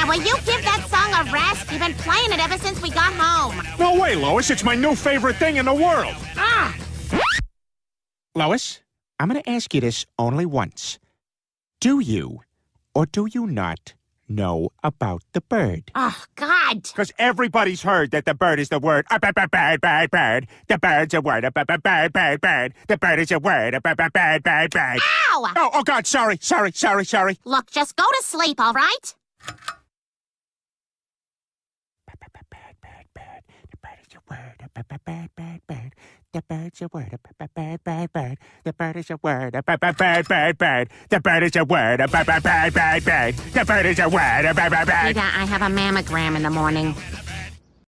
will you give that song a rest? You've been playing it ever since we got home. No way, Lois. It's my new favorite thing in the world. Ah! Lois, I'm going to ask you this only once. Do you or do you not know about the bird? Oh, God. Because everybody's heard that the bird is the word. Bird. The bird's a word. Bird. The bird is a word. Bird. Ow! Oh, God, sorry. Look, just go to sleep, all right? The bird is a word. Bird. The bird's a word. Bird. The bird is a word. Bird. The bird is a word. Bird. The bird is a word. Rita, I have a mammogram in the morning.